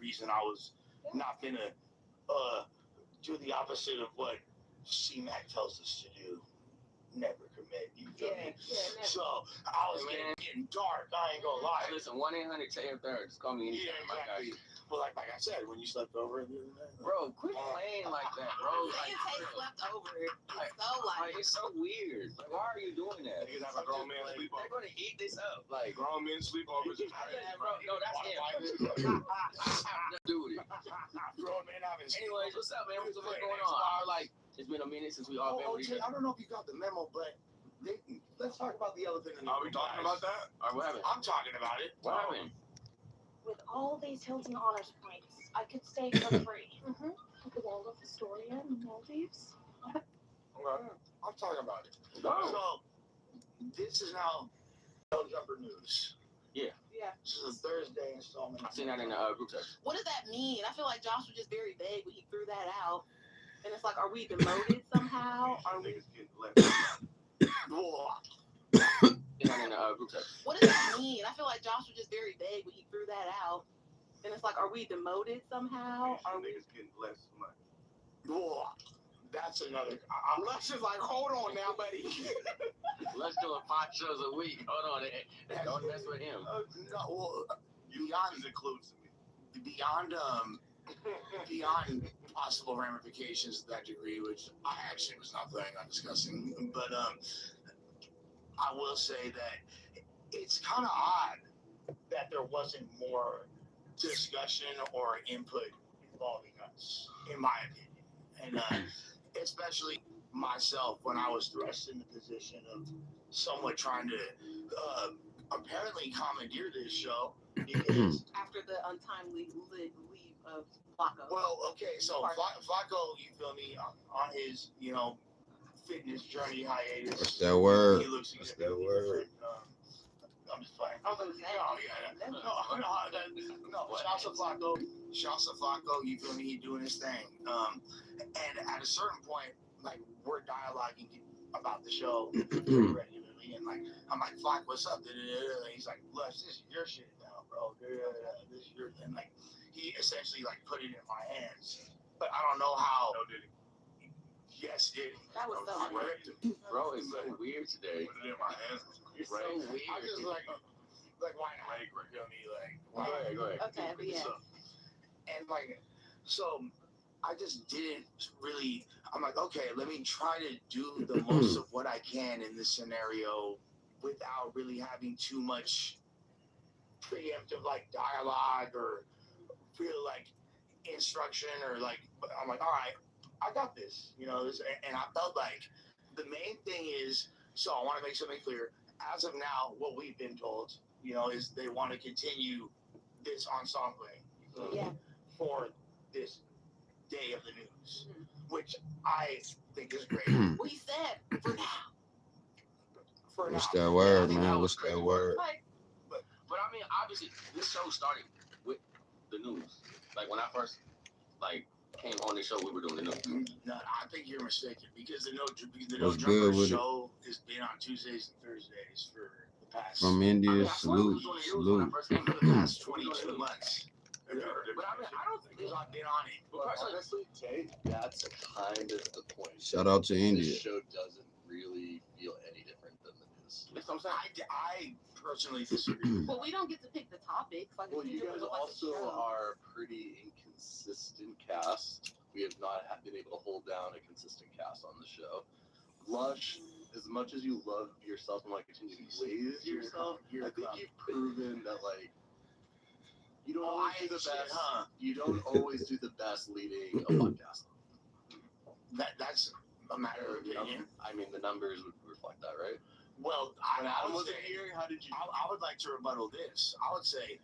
reason I was not gonna do the opposite of what C-Mac tells us to do. Never commit, you feel me? Never. So I was getting dark. I ain't gonna lie. Listen, 1-800-TAM-3rd. Just call me anytime, Yeah, exactly. Well, like I said, when you slept over, bro, quit playing like that, bro. Like, slept over. It's it's so weird. Like, why are you doing that? Niggas have a grown man sleepover. They're gonna eat this up. Like, Grown men sleepovers is crazy. bro, no, that's him. Dude. grown man having. Anyways, what's up, man? What's going on? Like, it's been a minute since we all been with each I other. don't know if you got the memo, but let's talk about the elephant in the room. Are we talking about that? All right, what happened? I'm talking about it. What happened? With all these Hilton honors points, I could stay for free. I could go with Astoria and the Maldives. Okay. I'm talking about it. Wow. So this is now No Jumper News. Yeah. This is a Thursday installment. I seen that in the group text. What does that mean? I feel like Josh was just very vague when he threw that out. And it's like, are we demoted somehow? Are we? Niggas getting left. Seen that in the group text. What does that mean? I feel like Josh was just very vague when he threw that out. And it's like, are we demoted somehow? Are we? Niggas getting less money. That's another. Les is like, hold on now, buddy. Let's do 5 shows a week. Hold on. Don't mess with him. No, well, Beyond includes me. beyond possible ramifications to that degree, which I actually was not planning on discussing. But I will say that it's kind of odd that there wasn't more discussion or input involving us, in my opinion. And especially myself, when I was thrust in the position of somewhat trying to apparently commandeer this show. Because, After the untimely leave of Flacco. well, okay, so Flacco, you feel me, on his, fitness journey hiatus. What's that word? He looks What's that word? I'm just playing. I was gonna say, No, shouts to Flacco, you feel me, he doing his thing. And at a certain point, like, we're dialoguing about the show regularly, and like, I'm like, Flock, what's up? And he's like, Les, this is your shit now, bro. This is your thing. Like, he essentially like put it in my hands, but I don't know how. No, did he? Yes, did he? That was so I weird. ripped him. Bro, it's so weird today. Put it in my hands. It's so Right. weird. I just like why not? You feel me? Like, why? Go ahead. Okay, but yeah. And like, so I just didn't really. I'm like, okay, let me try to do the most of what I can in this scenario without really having too much preemptive like dialogue or feel like instruction or like. I'm like, all right, I got this, and I felt like the main thing is. So I want to make something clear. As of now, what we've been told, is they want to continue this ensemble for this day of the news, which I think is great. What he said for now. What's that word, man? What's that word? But I mean, obviously, this show started with the news. Like, when I first, came on the show, we were doing the news. No, I think you're mistaken because the No What's Jumper good with show has been on Tuesdays and Thursdays for the past. From India, salute. For the past 22 months. But I mean, I don't think Because I've been on it. But personally, Honestly, Jay, that's kind of the point. Shout out to India. This show doesn't really feel any different than the news. that's what I'm saying. I personally disagree. But we don't get to pick the topics. Like, Well, we you do guys it like a also show. are pretty inconsistent cast. We have not been able to hold down a consistent cast on the show. Lush, as much as you love yourself and want to continue to blaze yourself, I think you've proven that you don't always do the best. You don't always do the best leading a podcast. That's a matter of opinion. I mean, the numbers would reflect that, right? Well, When I Adam would wasn't say, here, how did you? I would like to rebuttal this. I would say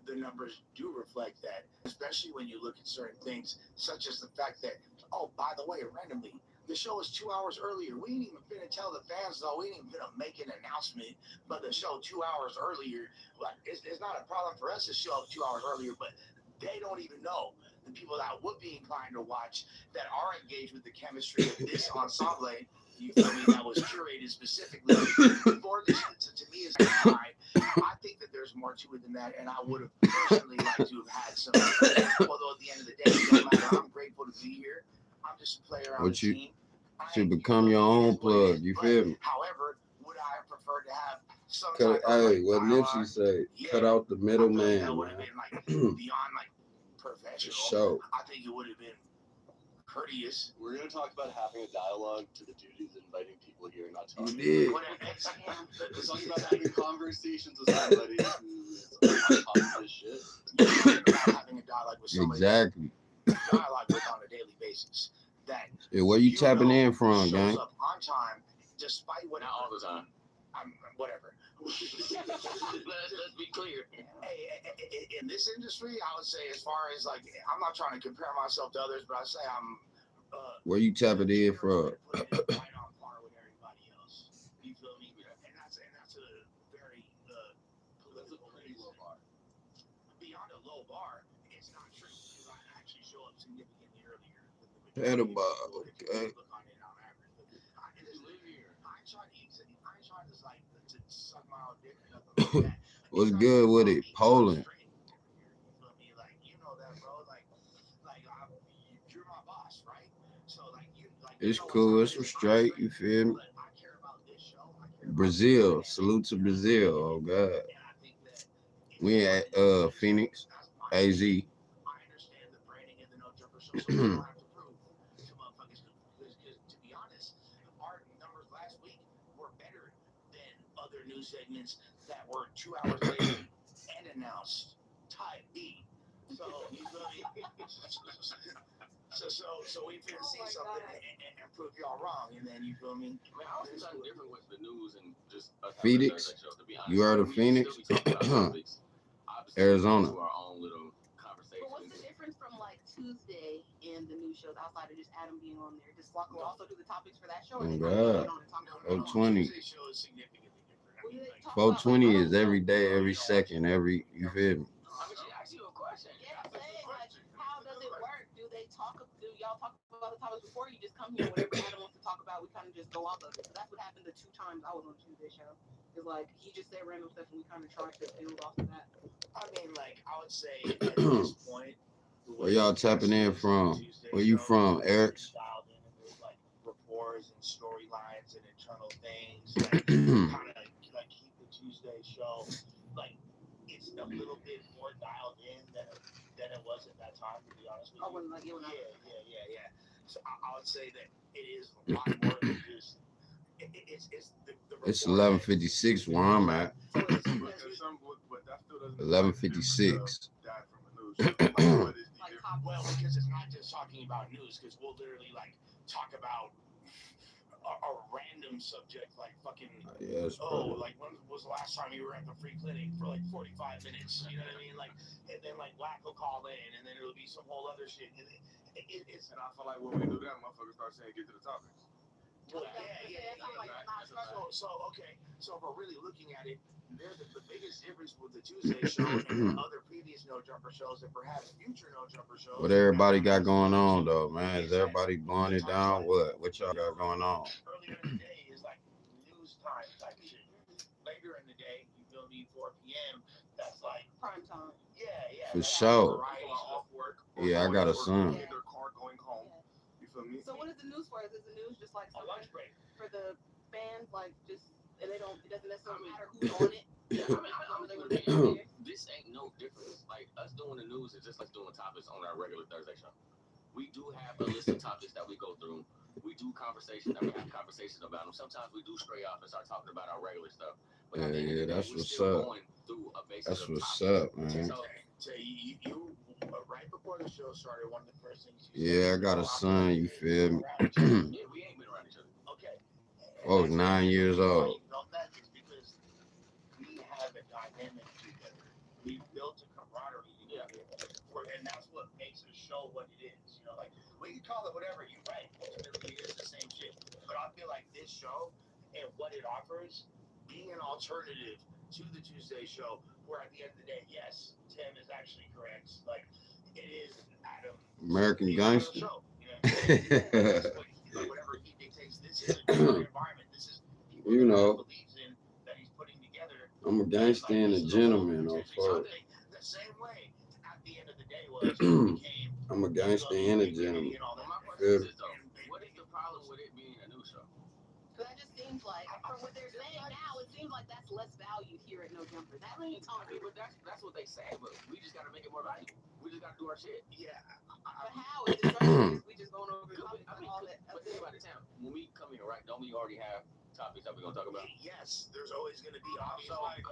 the numbers do reflect that, especially when you look at certain things, such as the fact that, oh, by the way, randomly, the show is 2 hours earlier. We ain't even finna tell the fans, though. We ain't even finna make an announcement, but the show 2 hours earlier, like, it's not a problem for us to show up 2 hours earlier, but they don't even know. The people that would be inclined to watch, that are engaged with the chemistry of this ensemble, you feel me, that was curated specifically for this, to me is high. I think that there's more to it than that, and I would have personally liked to have had some around What the you team. should become your own plug. You feel me? However, would I have preferred to have some Cut type of hey, what dialogue? Nipsey say? Yeah. Cut out the I feel like middleman, that would have man. been like beyond like professional. Show. I think it would have been courteous. We're going to talk about having a dialogue to the duties of inviting people here, not You talking. did. We're talking about having conversations with somebody who's on top of this shit. You're talking about having a dialogue with somebody Exactly. that you dialogue with on a daily basis. That Yeah, where you tapping know in from, shows gang? up on time, despite what Not all the time. whatever. Let's be clear. Hey, in this industry, I would say, as far as like, I'm not trying to compare myself to others, but I say I'm. Where you tapping in from? Right on par with everybody else. You feel me? And that's a very That's a pretty low bar. beyond a low bar. It's not true because I actually show up significantly earlier than the Pedal majority of bar, people. If you okay. look on it on average, but I just live here. I ain't trying to like to suck my own dick or nothing like that. What's good with it? Poland. You feel me? Like, you know that, bro. Like you're my boss, right? So like It's cool. It's straight. You feel me? But I care about this show. I care about Brazil. Salute to Brazil. Oh God. and I think that We at Phoenix. AZ. I understand the branding and the no jumper show, so we don't have to prove to motherfuckers. Because to be honest, our numbers last week were better than other news segments that were 2 hours later and announced type B. So you feel me? So we finna see something and prove y'all wrong, and then you feel me? I mean, I also something different with the news and just us having Phoenix? a Thursday show, to be honest. You heard of We Phoenix? still be talking about topics, obviously, Arizona. to our own little conversations. But what's the difference from like Tuesday and the news shows outside of just Adam being on there? Does Flocko also do the topics for that show? Or Oh, they God. get on and talk about it? 420. Tuesday show is significantly different. I What do mean, they like, talk about? 420 is every day, every second, every. You feel me? I mean, she asked you a question. Yeah, I'm saying, like, how does it work? Do y'all talk about the topics before you just come here? Whatever Adam wants to talk about, we kind of just go off of it. So that's what happened the 2 times I was on Tuesday show. It's like he just said random stuff and we kind of tried to build off of that. I mean, like, I would say at this point, Where y'all tapping in from? Where you from, Eric's? Dialed in, and there's like rapports and storylines and internal things that kind of like keep the Tuesday show like it's a little bit more dialed in than it was at that time. To be honest with you. I wasn't like, Yeah. So I would say that it is a lot more than just. It's the It's 11:56 where I'm at. But that still doesn't 11:56. die from a news show. Like, what is the like difference? Well, because it's not just talking about news, because we'll literally like talk about a random subject like fucking. Yes, Oh, bro. like when was the last time you were at the free clinic for like 45 minutes? You know what I mean? Like, and then like Black will call in, and then it'll be some whole other shit. And it's. And I feel like when we do that, motherfuckers start saying, get to the topics. Well, yeah. So okay. So if we're really looking at it, there's the biggest difference with the Tuesday show and the other previous No Jumper shows and perhaps future No Jumper shows. What everybody got going on though, man? Is everybody blowing it down? What y'all got going on? Earlier in the day is like news time type shit. Later in the day, you feel me, 4 p.m. That's like prime time. yeah. For sure. Variety Off work. Yeah, I got a son. In their car going home. You feel me? So what is the news for? Is the news just like A lunch break. for the fans, like just and it doesn't necessarily matter who's on it? Yeah, I mean, I honestly, this ain't no difference. Like, us doing the news is just like doing topics on our regular Thursday show. We do have a list of topics that we go through. We do conversations, and we have conversations about them. Sometimes we do stray off and start talking about our regular stuff. But at the end of the day, That's we what's still up. going through a basis That's of what's topics. up, man. So you right before the show started, one of the first things you Yeah, I got a son, you feel me? Yeah, we ain't been around each other. Okay. I was 9 years old. Felt that is because we have a dynamic together. We built a camaraderie together, and that's what makes the show what it is. You know, like we can call it whatever. You're right. Ultimately, it is the same shit. But I feel like this show and what it offers, being an alternative to the Tuesday show, where at the end of the day, yes, Tim is actually correct. Like it is Adam. American Gangster. Show, you know? Like whatever he dictates, this is a different environment. This is people You that know. he believes in that he's putting together. I'm a gangster and a gentleman on So first. the same way at the end of the day was when we became I'm a gangster and a gentleman. Well, my question Good. is, though, what is the seems like, from what they're saying now, it seems like that's less valued here at No Jumper. That ain't talking. But that's what they say. But we just gotta make it more valuable. We just gotta do our shit. Yeah. But how is the structure? Is we just going over the topics I and mean, all that? but think about it, Tam. When we come here, right? Don't we already have topics that we're gonna talk about? Yes, there's always going to be I obvious. feel like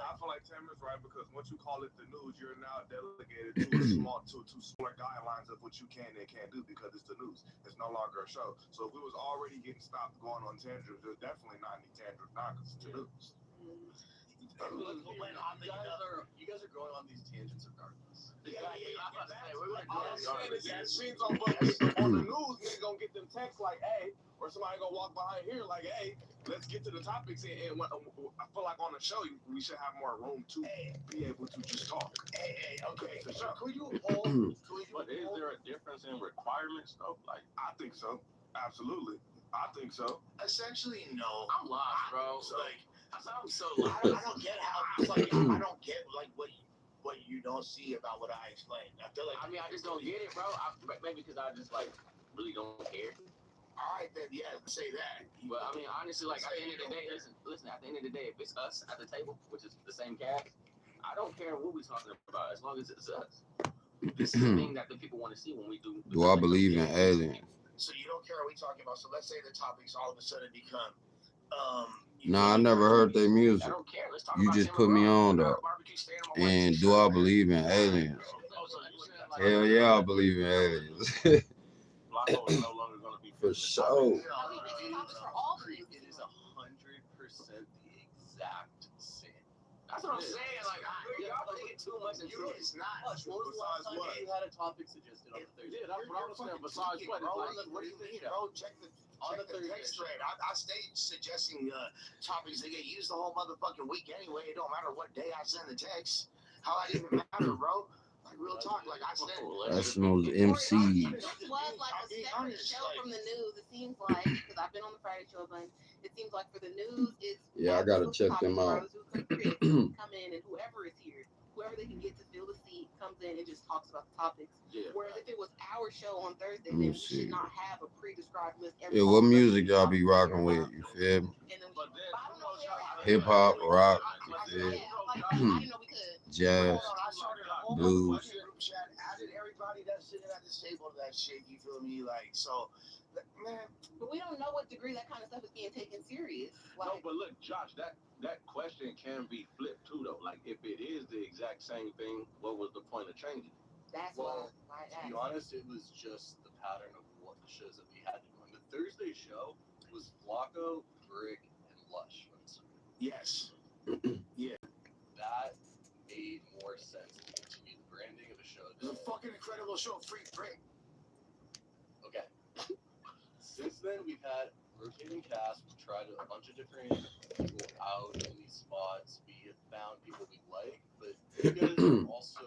Tamer's right because once you call it the news, you're now delegated to smaller guidelines of what you can and can't do because it's the news. It's no longer a show. So if we was already getting stopped going on tangents, there's definitely not any tangents now because it's the news. You guys are going on these tangents regardless. That seems on the news, niggas gonna get them texts like, hey, or somebody gonna walk behind here like, hey, let's get to the topics. And I feel like on the show, we should have more room to be able to just talk. Okay. For sure. Could you hold? But is there a difference in requirements though? Like, I think so. Absolutely. I think so. Essentially, no. I'm lost, bro. So, like, I'm so I lost. don't get how. Like, I don't get like what you don't see about what I explained. I feel like. I mean, I just don't get it, bro. Maybe because I just like really don't care. All right, then, yeah, say that. But I mean, honestly, like at the end of the day, listen. At the end of the day, if it's us at the table, which is the same cast, I don't care what we're talking about as long as it's us. This is the thing that the people want to see when we do. Do I believe in aliens? So you don't care what we talking about. So let's say the topics all of a sudden become. Nah, I never heard their music. I don't care. Let's talk You about just Tim put me McGraw. on though. And do I believe in aliens? Hell yeah, I believe in aliens. Blanco is no longer going to be For sure. It is 100% the exact same. That's what I'm saying. Like, y'all think too much into it. It's not. What was the last time you had a topic suggested on the Thursday? Yeah, that's what I was saying. Besides what? What do you mean, bro? Check the text thread. I stay suggesting topics that get used the whole motherfucking week anyway. It don't matter what day I send the text. How that even matter, bro? Like real talk. Like I said, That's those MCs. This was like a separate show from the news. It seems like, because I've been on the Friday show a bunch, it seems like for the news, it's Yeah, I gotta check them out. Come in and whoever is here, whoever they can get to fill the seat, comes in and just talks about the topics. Yeah. Whereas if it was our show on Thursday, Let then me we see. should not have a pre-described list. Yeah, what music y'all be rocking with? You feel me? And then but I don't know if Hip hop, rock, you feel? yeah, like, I didn't know we could. Jazz, I started a whole blues. group chat, added everybody that's sitting at this table to that shit. You feel me? Like so, man. But we don't know what degree that kind of stuff is being taken serious. No, Like, but look, Josh, that question can be flipped too, though. Like, if it is the exact same thing, what was the point of changing? that's Well, why to be honest, it was just the pattern of what the shows that we had to go on. The Thursday show was Flacco, Brick, and Lush. Yes. That made more sense to continue the branding of a show. It was a fucking incredible show. Free break. Okay. Since then, we've had rotating cast. We've tried a bunch of different people out in these spots. We have found people we like, but you guys are also,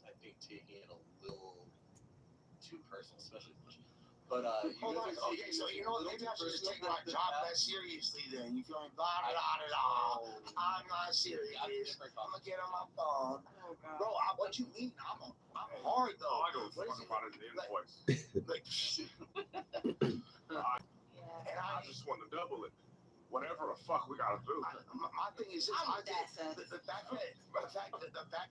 I think, taking it a little too personal, especially Lush. But Hold on. Okay, so you know what? Maybe I should just take my job less seriously then. You feel me? Blah, blah, blah, blah. I'm not serious. I'm gonna get on my phone. Oh, God. Bro, what you mean? I'm hard though. All I go What is fuck it? about is the invoice. Like, Yeah. and I just want to double it. Whatever the fuck we gotta do. my thing is this. I'm I with that, Seth. think the fact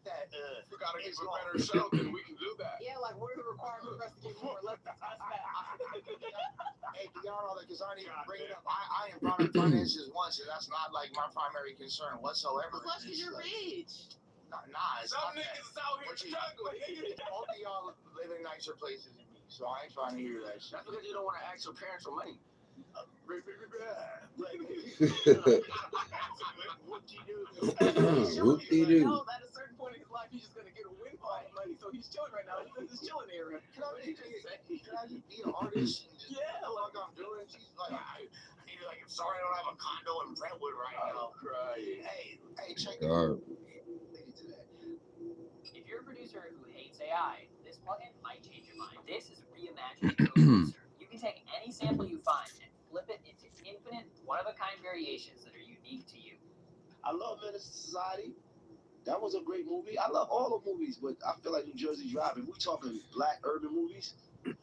that If we gotta give a better show, then we can do that. Yeah, like, what are the requirements for us to get more? Let's discuss that. hey, y'all know that because I didn't even bring it up. I ain't brought up finances once, and that's not like my primary concern whatsoever. Plus, because you're rich. Nah, it's Some not that. niggas is out here What you- struggling. Both of y'all live in nicer places than me, so I ain't trying to hear that shit. That's because you don't want to ask your parents for money. Whoop-de-doo. No, at a certain point in his life, he's just gonna get a windfall of money. So he's chilling right now. He's in his chilling era. Can I just be an artist and just Yeah, like I'm doing? She's like, I'm sorry I don't have a condo in Brentwood right now. Crying. Hey, check it. God. Leave it to that. If you're a producer who hates AI, this plugin might change your mind. This is reimagining your producer. You can take any sample you find and flip it into infinite, one-of-a-kind variations that are unique to you. I love Menace to Society. That was a great movie. I love all the movies, but I feel like New Jersey Drive. If we talking black urban movies,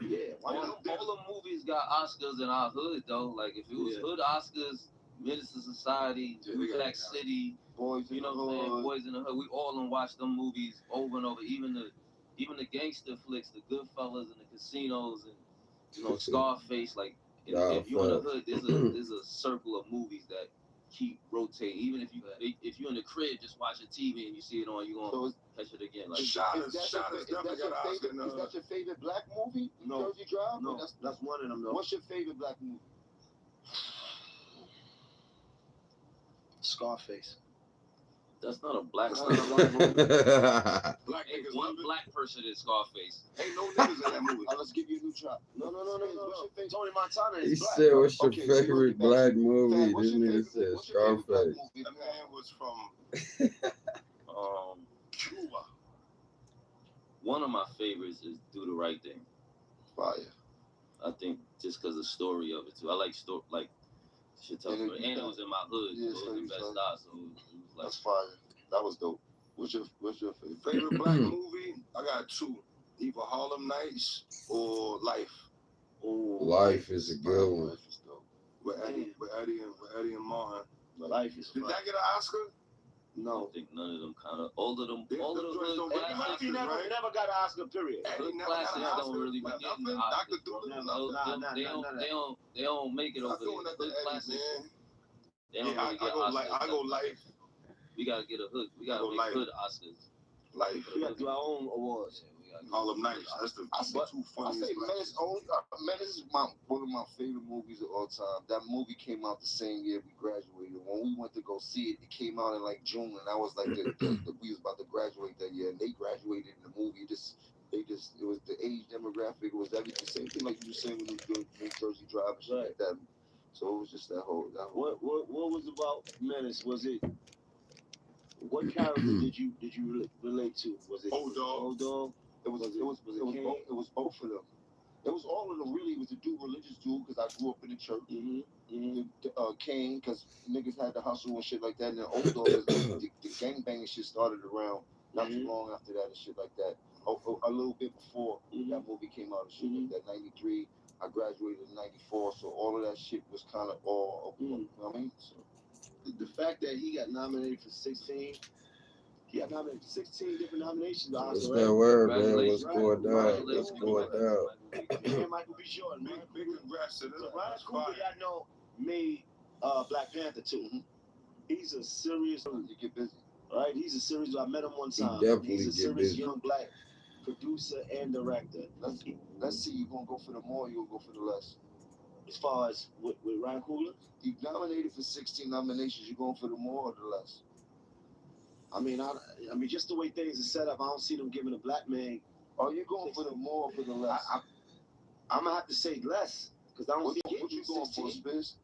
yeah, why not? All the movies got Oscars in our hood though. Like if it was hood Oscars, Menace to Society, Yeah, New they got Jack it. City. Boys in You the know what I'm saying? Hood. Boys in the Hood. We all done watched them movies over and over. Even the gangster flicks, the Goodfellas and the Casinos, and you know Scarface. Like if you're in the hood, there's a circle of movies that keep rotating. Even if you're in the crib just watching TV and you see it on, you gonna catch it again. Like Shot definitely got an Oscar. Is that your favorite black movie? No. Jersey Drive? No, that's one of them though. What's your favorite black movie? Scarface. that's not a black. That's not a black movie. Black Ain't niggas one love it. black person in Scarface. Ain't no niggas in that movie. Let's give you a new try. No. What's your favorite? Tony Montana He is black. said, "What's your Okay, so we'll favorite get back black to- movie?" Fam, what's This your nigga favorite- said what's your favorite black Scarface. movie? That man was from Cuba. One of my favorites is Do the Right Thing. Fire. I think just because the story of it too. I like shit tells me. And it was in my hood. Yeah, so so it was you the best said- start. So it was like That's fire. That was dope. What's your favorite? Favorite black movie? I got two. Either Harlem Nights or Life. Oh, Life is a good one. Life is dope. With Eddie and Martin. Life is Did fun. that get an Oscar? I No. don't think none of them kind of all of them Them joints don't Eddie get an Murphy Oscar, right? never got an Oscar, period. Eddie never classics got an Oscar. don't really be Like, getting nothing. the Dr. Oscars, Doolittle, bro. nothing. They don't make it over Not doing there. that to Hood Eddie, classics, man. they don't Yeah, really get I go Oscars. Life. We gotta get a hood. We gotta go make Life. hood Oscars. Life. We got to do our own awards. Harlem Nights. That's the I say, two I funniest. say black Menace. Menace is one of my favorite movies of all time. That movie came out the same year we graduated. When we went to go see it, it came out in like June, and I was like, we was about to graduate that year, and they graduated in the movie. It was the age demographic. It was everything. Same thing like you were saying when you were doing New Jersey Drive and shit like that. So it was just that whole. What was about Menace? Was it? What character did you relate to? Was it Old Dog? Old Dog? It was both of them. It was all of them really. It was a religious dude because I grew up in the church. Kane because niggas had to hustle and shit like that. And then Old Dog is the gangbanging shit started around not too long after that and shit like that. A little bit before that movie came out and shit like that. 93. I graduated in 94, so all of that shit was kind of all. You know what I mean? So, The fact that he got nominated for 16. He got nominated for 16 different nominations. What's that word, man? What's going down? What's going down? And Michael B. Jordan. Big congrats to them. So Ryan Coogler, I know, made Black Panther too. He's a serious. you get busy. Right? He's a serious. I met him one He time. definitely He's a get serious busy. young black producer and director. Let's see. You gonna go for the more? You gonna go for the less? As far as with Ryan Coogler, He nominated for 16 nominations. You going for the more or the less? I mean, just the way things are set up, I don't see them giving a black man. Are you going for the more or for the less? I'm gonna have to say less because I don't see him What you getting going for, 16. Spence?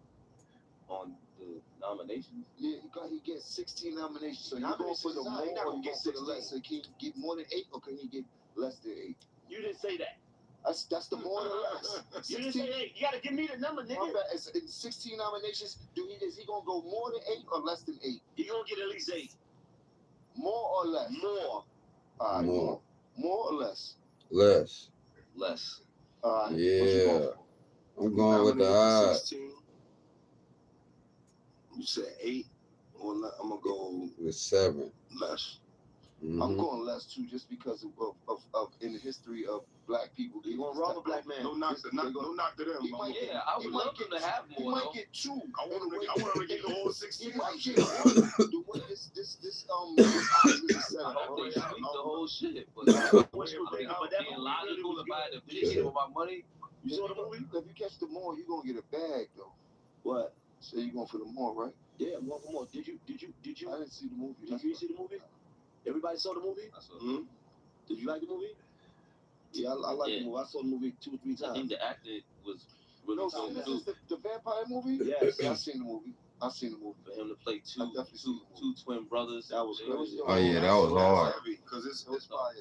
On the nominations, Yeah, he gets 16 nominations. So you going Nominations for the is more not- he not or gonna you get going for the 16. less? So can he get more than 8 or can he get less than 8? You didn't say that. That's the more or the less. You didn't say 8. You gotta give me the number, My nigga. bad. It's in 16 nominations. Is he gonna go more than 8 or less than 8? You gonna get at least 8. More or less? More. All right, More. More or less? Less. less. All right. What you Yeah. going for? I'm going with the Nominated for odds. 16. You said 8. Or I'm gonna go With 7. less. Mhm. I'm going less too, just because of in the history of black people. You gonna rob a black man? No knock to them. He but might Yeah, I would love them to have He more. might though. get 2. I want him to get the whole 16. He might get 1. The way this Oscars is set I up. hope they sweep the whole shit. But What you think? I'm But that being movie really logical was about good. the picture with my money. You saw the movie? If you catch the more, you're gonna get a bag though. What? So you're going for the more, right? Yeah, more for more. Did you? I didn't see the movie. Did you see the movie? Everybody saw the movie? I saw- Hmm? Did you like the movie? Yeah, I like Yeah. the movie. I saw the movie 2 or 3 I think times. the acting was really No, good so this too. is the vampire movie? Yes. Yeah, I seen the movie. For him to play I definitely seen the two twin brothers. That was They crazy. Oh, yeah, that was hard. Because it's It was fire.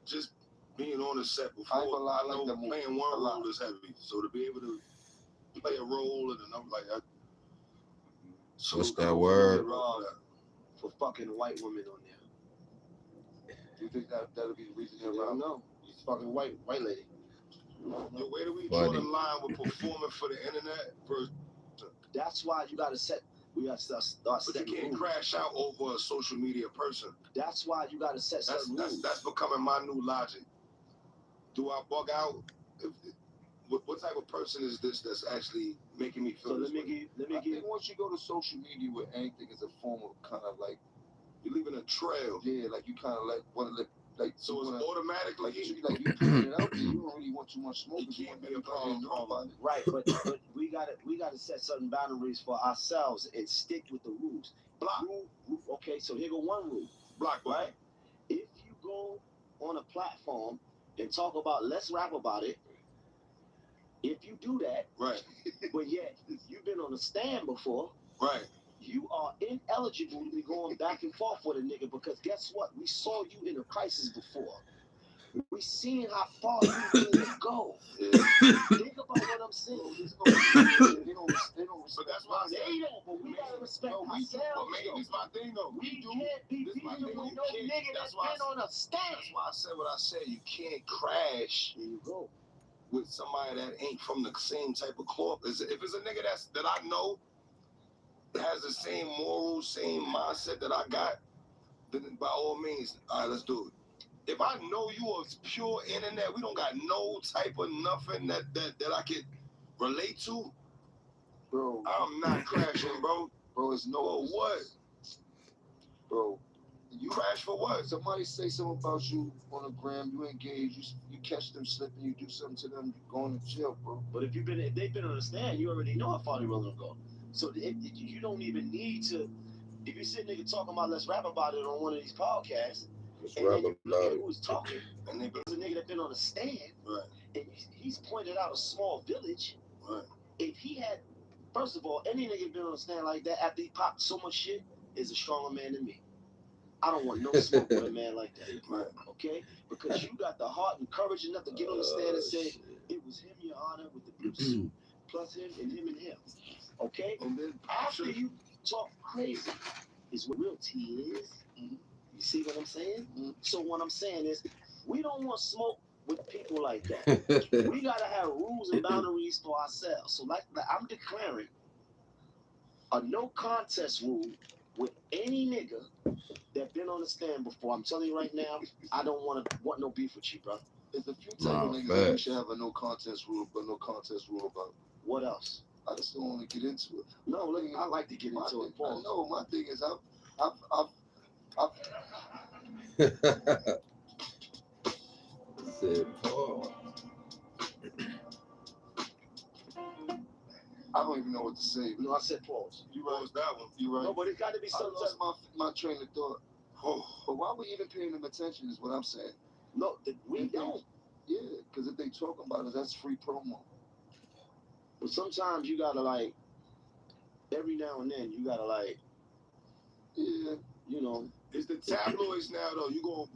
just being on the set I ain't before. gonna lie, I like know that movie playing a one lot. role is heavy. So to be able to play a role and another like that. What's that word? For fucking white women on there. You think that'll be the reason I you're don't around? know. She's fucking white lady. Yo, where do we draw Funny. the line with performing for the internet versus That's why you gotta set. We got to start But you setting can't rules. crash out over a social media person. That's why you got to set certain rules. That's becoming my new logic. Do I bug out? What type of person is this that's actually making me feel So this let way? me I give. think once you go to social media with anything, it's a form of kind of like, You're leaving a trail. yeah, like you kind of like want to like. So you it's wanna, automatically. like you putting it out there. You don't really want too much smoke. It You can't want be a everybody to know about it. Right, but we gotta set certain boundaries for ourselves and stick with the rules. Block. Okay, so here go one rule. Block, Right? If you go on a platform and talk about, let's rap about it. If you do that, Right. but yet you've been on a stand before, Right. you are ineligible to be going back and forth with a nigga because guess what? We saw you in a crisis before. We seen how far you willing to go. Yeah. Think about what I'm saying. They don't But that's why I said. They don't, but we gotta respect No, we do. But ourselves. maybe though. it's my thing though. We do. can't be This my beefing thing. with You no can't. nigga That's that's why been on a stand. That's why I said what I said. You can't crash There you go. with somebody that ain't from the same type of cloth. If it's a nigga that I know has the same morals, same mindset that I got, then by all means, all right, let's do it. If I know you are pure internet, we don't got no type of nothing that I could relate to, bro. I'm not crashing, bro. Bro, it's no. For what? Bro, You crash for what? somebody say something about you on the gram, you engage, you catch them slipping, you do something to them, you going to jail, bro. But if they've been on the stand, you already know how far they're willing to go. So you don't even need to. If you sit nigga talking about let's rap about it on one of these podcasts, and then you look at who's talking, and there's a nigga that been on the stand, right, and he's pointed out a small village. Right. If he had, first of all, any nigga been on the stand like that after he popped so much shit is a stronger man than me. I don't want no smoke with a man like that. Right. Okay? Because you got the heart and courage enough to get on the stand and say, it was him, Your Honor, with the blue suit, plus him and him and him. Okay? And then after you talk crazy is what real tea is. Mm-hmm. You see what I'm saying? Mm-hmm. So what I'm saying is, we don't want smoke with people like that. We gotta have rules and boundaries for ourselves. So like I'm declaring a no contest rule with any nigga that been on the stand before. I'm telling you right now, I don't want no beef with you, bro. There's a few type of niggas that we should have a no contest rule, but no contest rule about. What else? I just don't want to get into it. No, look, I like to get into it. I know my thing is I've said Paul. I don't even know what to say. No, I said pause. You right. What was that one? You right. No, but it got to be something. I lost my train of thought. Oh, but why we even paying them attention is what I'm saying. No, we don't. Yeah, because if they talking about it, that's free promo. But sometimes you gotta like, every now and then you gotta like, yeah, you know. It's the tabloids now though. You go.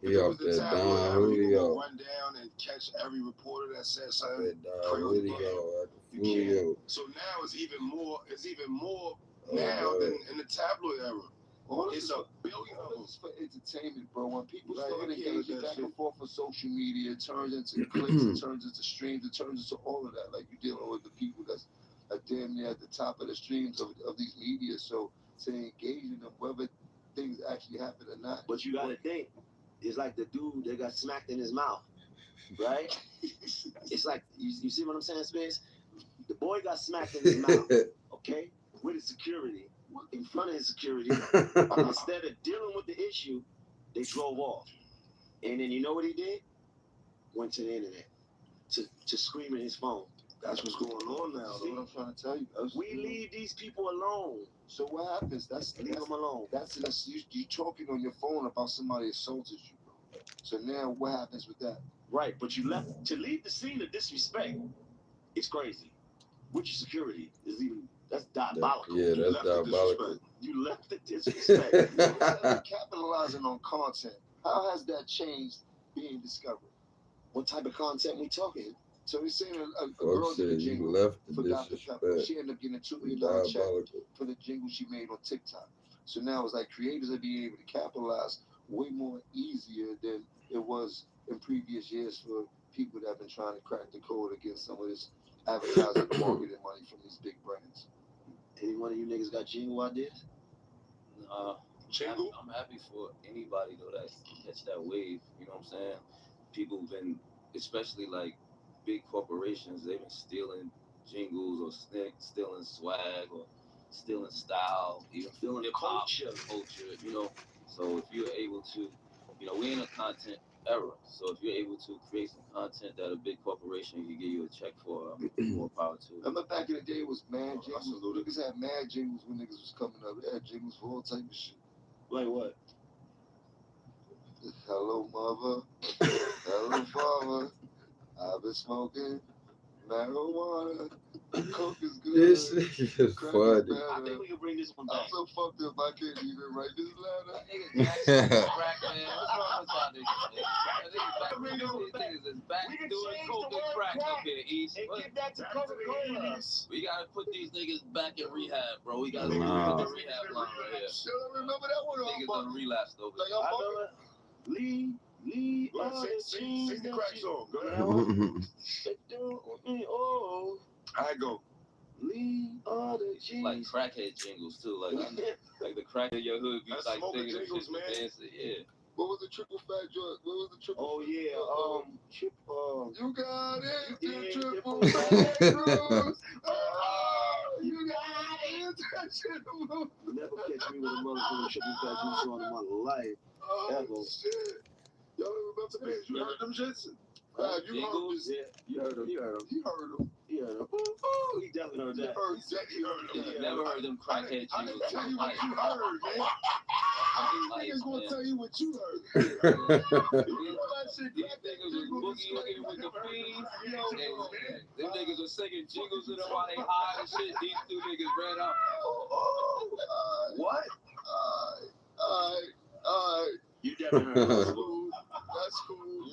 He off that Don Julio. Run down and catch every reporter that says something That Don crazy. Julio. So now it's even more. It's even more now than in the tabloid era. It's a billion of them. For entertainment, bro. When people Right, start yeah, engaging back shit. and forth on social media, it turns into clicks, it turns into streams, it turns into all of that. Like you're dealing with the people that's damn near at the top of the streams of these media. So to engage in them, whether things actually happen or not. But you gotta think, it's like the dude that got smacked in his mouth, right? It's like you see what I'm saying, Spence? The boy got smacked in his mouth, okay, with his security. In front of his security, instead of dealing with the issue, they drove off. And then you know what he did? Went to the internet to scream in his phone. That's what's going on now. That's what I'm trying to tell you. We leave these people alone. So what happens? Leave them alone. That's you talking on your phone about somebody assaulted you, bro. So now what happens with that? Right, but you left to leave the scene of disrespect. It's crazy. With your security is even. That's diabolical. Yeah, that's diabolical. You left the disrespect. Capitalizing on content. How has that changed being discovered? What type of content we talking? So he's saying a girl did a jingle for Dr. Pepper. She ended up getting a $2 million check for the jingle she made on TikTok. So now it's like creators are being able to capitalize way more easier than it was in previous years for people that have been trying to crack the code against some of this advertising and marketing money from these big brands. Any one of you niggas got jingle ideas? I'm happy for anybody though that catch that wave. You know what I'm saying? People have been, especially like big corporations, they've been stealing jingles or stealing swag or stealing style, even stealing culture. You know, so if you're able to, you know, we're in a content era. So if you're able to create some content that a big corporation can give you a check for, more power to it. Remember back in the day, it was mad jingles. Niggas had mad jingles when niggas was coming up. They had jingles for all type of shit. Like what? Hello, mother. Hello, father. I've been smoking marijuana. Coke is good. This is Crack funny. is better. I think we can bring this one I'm back. so fucked up I can't even write this letter. Crack, man. What's wrong with y'all niggas? Niggas is back We can doing change coke the and word crack crack up here, East. and give that to Coca-Cola. We gotta put these niggas back in rehab, bro. We gotta Nah. put the rehab line right here. Still remember that one? Niggas done relapsed over Like here. I'm I remember. Leave all the Sing things the that crack you song. Go ahead. do with me. Oh, I go. leave all the jeans. Like crackhead jingles too, like the crack in your hood be That's like smoking singing jingles, shit, man. dancing, yeah. What was the triple fat joint? What was the triple? Oh yeah, You got it. Yeah, The triple triple fat cruise. Oh, you got it. The triple. never catch me with a motherfucking triple fat juice on in my life. Oh Ever. shit. Y'all remember this? You heard them shits? Fab, you heard Jingles? this? Yeah, you heard him. You heard him. He heard them. He heard him. Ooh, he definitely heard He that. heard them. You never heard them crackhead I didn't jingles. tell you what you heard, man. Niggas gonna tell you what you heard. These You know that shit, niggas was boogie woogie with the fiends. Them niggas was singing jingles to them while they high and shit. These two niggas ran up. What? Alright. You definitely heard That's him. cool. That's cool.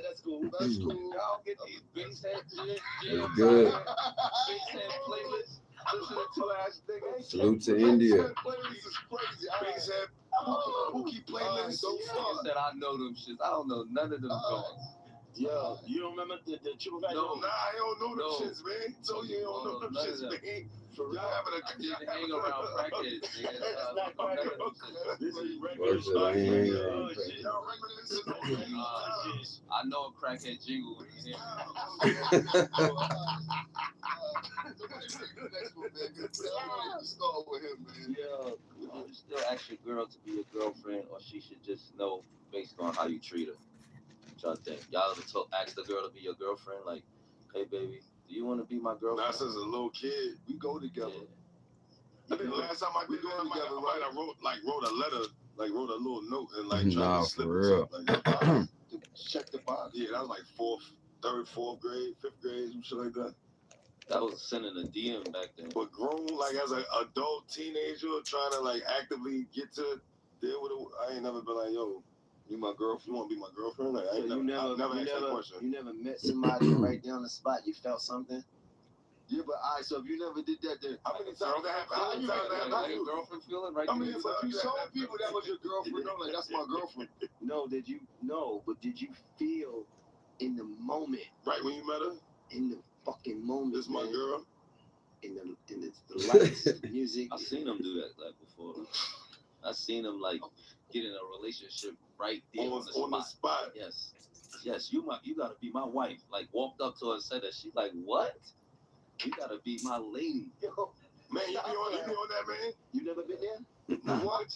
That's cool. That's cool. Y'all get these bass head jams That's good. bass head playlists. Listening to ass niggas. Salute to India. Playlist is crazy. Base head, Pookie playlist. Don't Nigga start. said I know them shits. I don't know none of them songs. Yo, you don't remember the triple fat No. juice? Nah, I don't know them No. shits, man. So you don't know them none of shits, them. man. For Y'all real? having I didn't hang around crackheads, nigga. That's not crackhead. This is regular What's it? I ain't hanging shit. around Shit. Y'all reminiscing on Shit. I know a crackhead jingle when you hear Next one, man. Let's start with him, man. Yeah, would you still ask your girl to be your girlfriend, or she should just know based on how you treat her? What y'all think? Y'all ever ask the girl to be your girlfriend? Like, hey, baby, do you want to be my girlfriend? Not since a little kid. We go together. I think the last time I did that, I might have wrote a letter, like wrote a little note and like tried Nah, to slip for it real. something. Like, Check the box. yeah, that was like third, fourth grade, fifth grade, some shit like that. That was sending a DM back then. But grown, like as an adult teenager, trying to like actively get to deal with it, I ain't never been like, yo, you my girlfriend? You want to be my girlfriend? Like, I So ain't you never asked that never, question. you never met somebody and right down the spot you felt something? Yeah, but alright, so if you never did that, then How many times that happened? How many times that happened? Like, your girlfriend feeling right How there? many but times you that saw happened? people that was your girlfriend. I'm like, that's my girlfriend. No, but did you feel in the moment, Right when you met her, in the fucking moment, this my man, girl. in the lights, the music? I seen them do that like before. I seen them like get in a relationship right there on the spot. Yes, you gotta be my wife. Like walked up to her and said that. She like, what? You gotta be my lady. Yo, Man, you be on that, man? you never been there? Nah. What?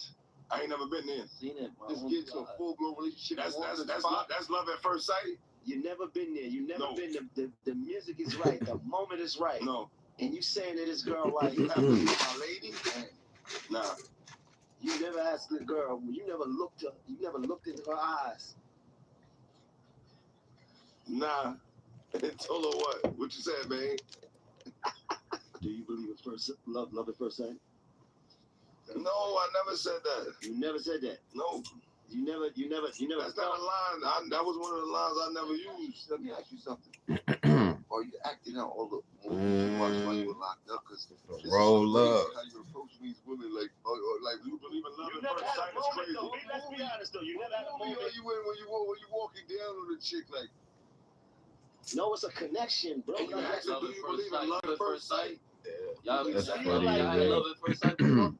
I ain't never been there. Seen it. My Just own get to a God. full-blown relationship. That's love at first sight. You never been there. You never No. been. The music is right. The moment is right. No, And you saying to this girl like, you have to be my lady. Nah, you never asked the girl. You never looked into her eyes. nah. And told her what? What you said, man? Do you believe at first love at first sight? No, I never said that. You never said that. No, You never. that's not a line. That was one of the lines I never used. Let me ask you something. Are you acting out all the movies you watched while you were locked up? Because Roll up. how you approach these women, like You believe in love You at never first had sight a is moment crazy. though. Let's be honest though. You never had a what movie moment. are you in when you walking down on a chick like? No, it's a connection, bro. And you Like, asked her, do you believe in love at first sight? Y'all That's y'all funny, had man. love at first sight before?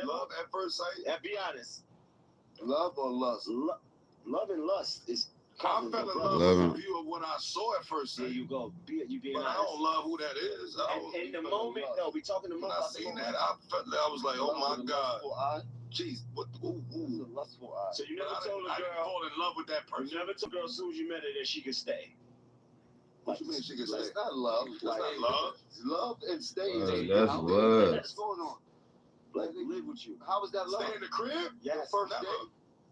Love at first sight. And be honest, Love or lust? love and lust is. I fell in love Loving. with the view of what I saw at first There sight. you go. You being But I honest. don't love who that is. And in the moment, no, we talking When about I the seen moment. that, I was like, oh Love my with a God. lustful eye? Jeez, what? Ooh, It's ooh. a lustful eye. So you But never told a I didn't girl. fall in love with that You person. never told a girl as soon as you met her that she could stay. What you mean she could That's stay? not love. That's not love. Love and stay. That's How- love. What's going on? Like live with you. How is that love? Stay in the crib? Yes. First Never. day.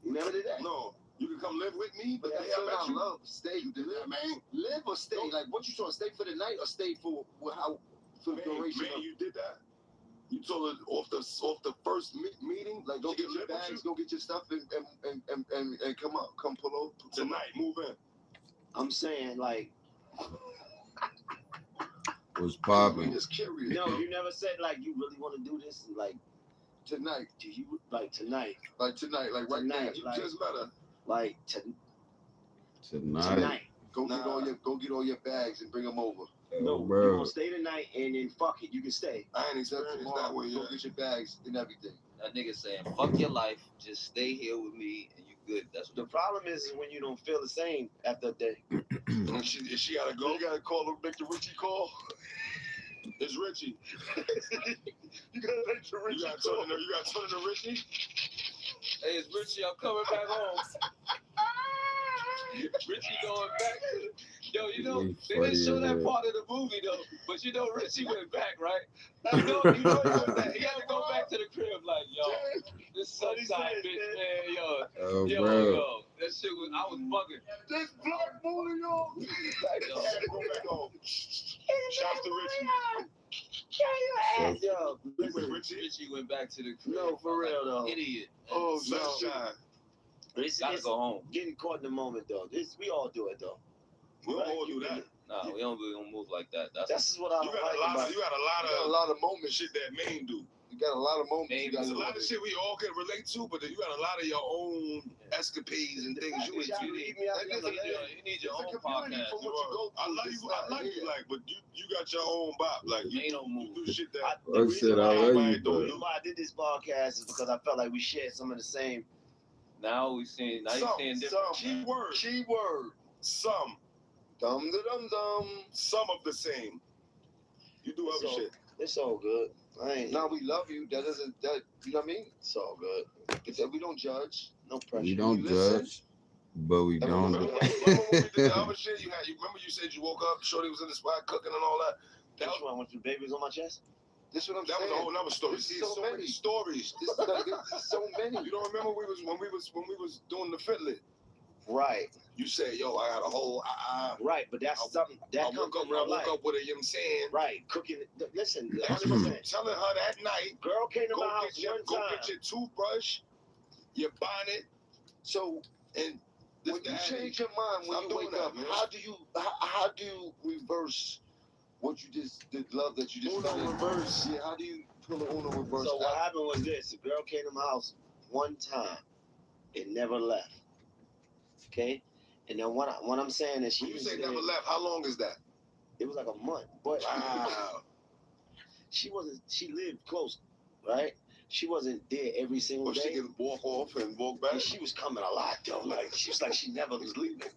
You never did that. No. You can come live with me, but But the that's day I still met not you. love. Stay. You did that, man? Live or stay? Like, what you trying to stay for the night or stay for the duration Man, of? you did that. You told her off the first meeting, Like, go she get could your live with bags, you go get your stuff, and come pull over. tonight. Move in. I'm saying like Was I'm popping. just curious. no, you never said like you really want to do this like Tonight, do you like tonight like tonight, like right Tonight. now. You Like- just met her. like Tonight. tonight. Go Nah. get all your bags and bring them over. No, you bro. gonna stay tonight and then fuck it, you can stay. I ain't Except experienced tomorrow, that one go yet. get your bags and everything. That nigga saying, fuck your life, just stay here with me and you good. That's what The problem is when you don't feel the same after a day. And she gotta go. You gotta call him, make the Richie call. It's Richie. You gotta make the You gotta turn to Richie. Hey, it's Richie, I'm coming back home. Richie going back to the... Yo, you know, He they didn't show funny as that hell. part of the movie, though. But you know Richie went back, right? You know he went back. He had to go back to the crib like, yo, this sunshine bitch, man, Oh, yo, bro. that shit was, I was bugging. This black bully, yo. Yo, Gotta go back home. Shout to Richie. Yo, You with listen, Richie? Richie went back to the crib. no, for real though. Idiot. Oh, no. Sunshine. It's Gotta go home. getting caught in the moment though. This we all do it though. We don't all do that. Nah, we don't move like that. That's just what I You don't got like a lot about of it. you got a You got a lot lot of of moments. shit that Maine do. You got a lot of moments. Maybe You There's gotta a lot of shit we all can relate to, but then you got a lot of your own escapades and things you Y'all into. leave me out That there. is You need your It's a own community podcast. for what you go I through. love It's you, not I like here. you, like, but you got your own bop, like you Ain't no move. do shit that. The I reason said I why love I you, do the but reason why I did this podcast is because I felt like we shared some of the same. Now we seeing, now you Some, seeing different. Keyword, Keyword. some Dum. of the same. You do other So- shit. It's all good. I ain't Now we love you. That doesn't. That you know what I mean? it's all good. That we don't judge. No pressure. we don't We listen. judge, but we And don't. Remember when we did the other shit? You remember you said you woke up, Shorty was in the spot cooking and all that. That That's was, why I went to the babies on my chest. This what I'm that was saying. a whole nother story. There's See, so so many many. stories. There's so many. You don't remember when we was doing the fitlet? Right, You said, yo, I got a whole right. But that's something I that comes from real life. woke up with a, you know what I'm saying? Right, cooking. Listen, That's 100%. what I'm telling her that night. Girl came to Go my house get your one time. toothbrush, your bonnet, So and when you change your mind when Stop you doing wake that, up, man. how do you reverse what you just did? Love that you just Uno fell in? reverse. Yeah. How do you pull an Uno reverse? So what happened was this: the girl came to my house one time, and never left. Okay, and then what I'm saying is she When you was say there- never left, how long is that? It was like a month, but Wow. she wasn't. She lived close, right? She wasn't there every single Or she day. can walk off and walk back. And she was coming a lot though. Like she was like she never was leaving.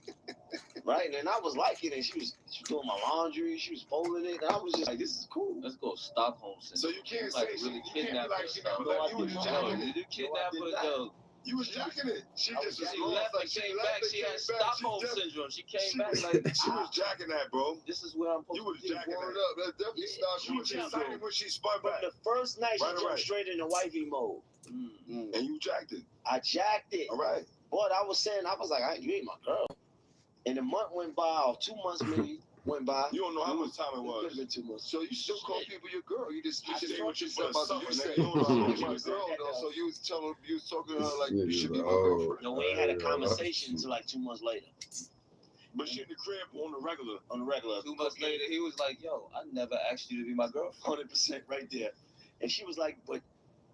Right? And I was liking it. She was doing my laundry, she was folding it, and I was just like, this is cool. Let's go Stockholm syndrome. So you can't like say really you can't kidnap be like her. she never No, left. I You was did not. jacking Did it. you kidnap No, I her? did not. Yo, You was jacking it. She I just was she jacking left and she came left back. and She had came back. Stockholm She just- syndrome. She came back like, She was jacking that, bro. this is where I'm You was supposed to be. jacking Word that. up. That definitely starts She was with you. excited when she spun From back. the first night, she Right, jumped right. straight into wifey mode. Mm. And you jacked it. I jacked it. All right. But I was saying, I was like, you ain't my girl. And a month went by, or 2 months maybe went by. You don't know how much time it It could have was. been 2 months. So you still call people your girl? You just I just stayed talk with you for yourself the out. You summer, said nigga. You don't know how she's much my you girl said though. that, So you was talking to her like This you should be nigga's my old. girlfriend. No, we ain't had a Yeah. conversation until like 2 months later But she in the crib on the regular. on the regular. 2 months later, he was like, yo, I never asked you to be my girlfriend. 100% right there. And she was like, but